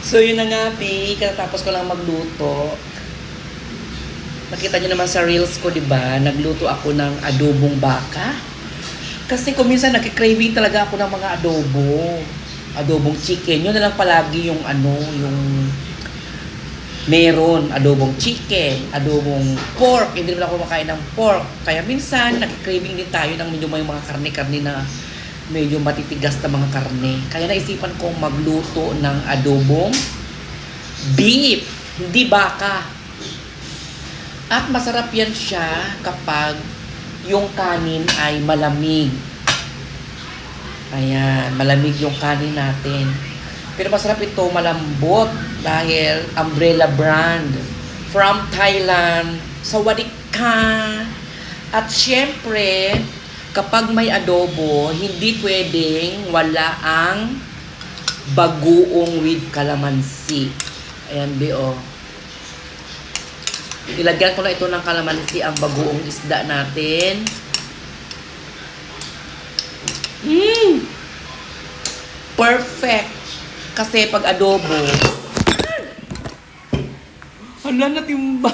So yun na nga, Pi, katapos ko lang magluto. Nakita niyo naman sa reels ko, di ba? Nagluto ako ng adobong baka. Kasi kung minsan nagki-craving talaga ako ng mga adobo. Adobong chicken. Yun na lang palagi yung yung meron. Adobong chicken, adobong pork. Hindi naman ako makain ng pork. Kaya minsan nagki-craving din tayo ng medyo may mga karne-karne na medyo matitigas na mga karne. Kaya naisipan kong magluto ng adobong beef, hindi baka. At masarap yan siya kapag yung kanin ay malamig. Ayan, malamig yung kanin natin. Pero masarap ito, malambot dahil Umbrella brand from Thailand. Sawadee ka! At syempre, kapag may adobo, hindi pwedeng wala ang bagoong with kalamansi. Ayan, B.O. Ilagyan ko na ito ng kalamansi ang bagoong isda natin. Perfect! Kasi pag adobo, hala, natimba.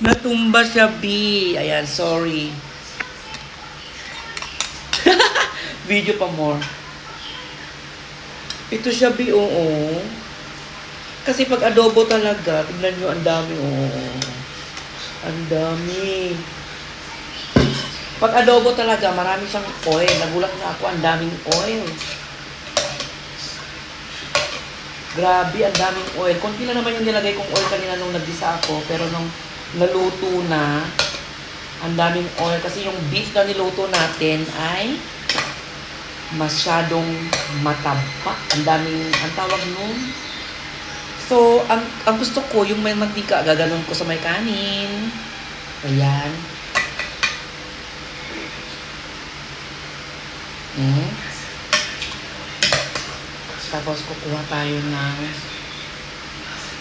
Natumba siya, B. Ayan, sorry. Video pa more. Ito siya, B, oo. Kasi pag adobo talaga, tignan nyo, ang dami, oo. Ang dami. Pag adobo talaga, marami siyang oil. Nagulat na ako, ang daming oil. Grabe, ang daming oil. Kunti na naman yung nilagay kong oil kanina nung nagdisa ako. Pero nung naluto na, ang daming oil. Kasi yung beef na niluto natin ay masyadong mataba. Ang daming, ang tawag nun. So, ang gusto ko, yung may mantika, gaganon ko sa may kanin. Ayan. Tapos kukuha tayo ng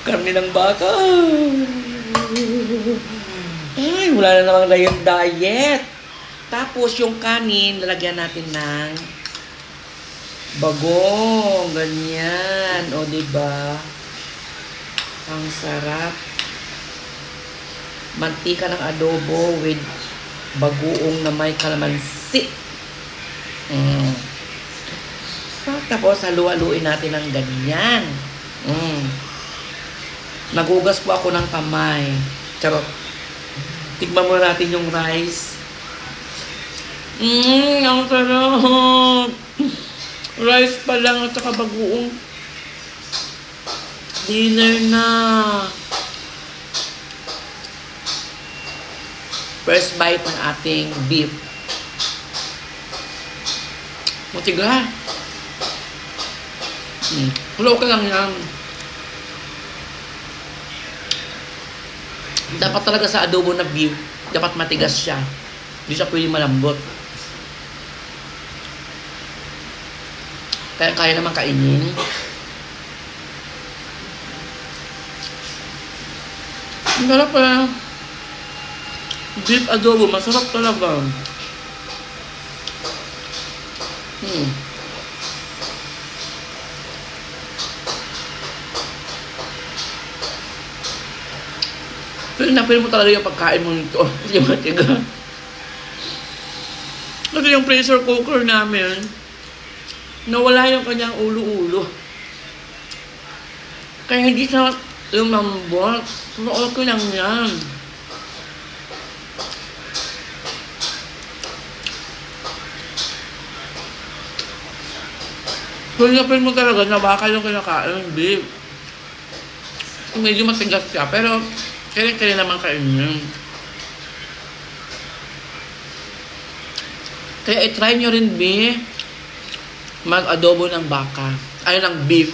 karne ng baka. Ay, wala na namang diet. Tapos yung kanin, lalagyan natin ng bagong. Ganyan. O, diba? Ang sarap. Mantika ng adobo with bagoong na may kalamansi. Tapos, halu-haluin natin ng ganyan. Nagugas po ako ng kamay. Charot. Tignan muna natin yung rice. Ang sarap. Rice pa lang at saka bagoong. Dinner na. First bite ng ating beef. Matiga. Hulo ka lang yan. Dapat talaga sa adobo na beef, dapat matigas siya. Hindi siya pwede malambot. Kaya naman kainin. Ang sarap pala. Beef adobo, masarap talaga. Feel na feel mo talaga yung pagkain mo nito. Yung matiga. Kasi yung pressure cooker namin, nawala yung kanyang ulo-ulo. Kaya hindi siya lumambot. Okay lang yan. Feel na feel mo talaga na baka yung kinakain ng beef. Medyo matigas siya, pero kaya naman kainin. Kaya i-try nyo rin, mag-adobo ng baka. Ay, ng beef.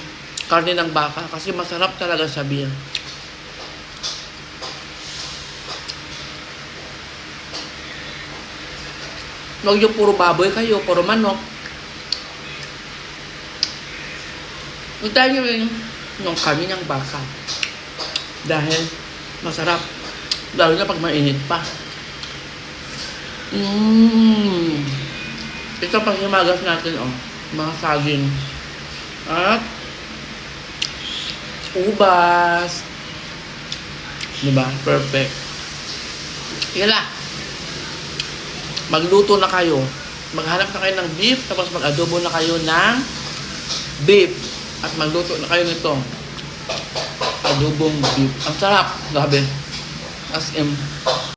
Karne ng baka. Kasi masarap talaga sa beef. Huwag yung puro baboy kayo, puro manok. I-try nyo rin yung karne ng baka. Dahil masarap. Lalo na pag mainit pa. Ito pang himagas natin, mga saging. At ubas. Diba? Perfect. Yan lang. Magluto na kayo. Maghanap na kayo ng beef, tapos mag-adobo na kayo ng beef. At magluto na kayo nito. Adobong beef. Ang sarap. Grabe. As in.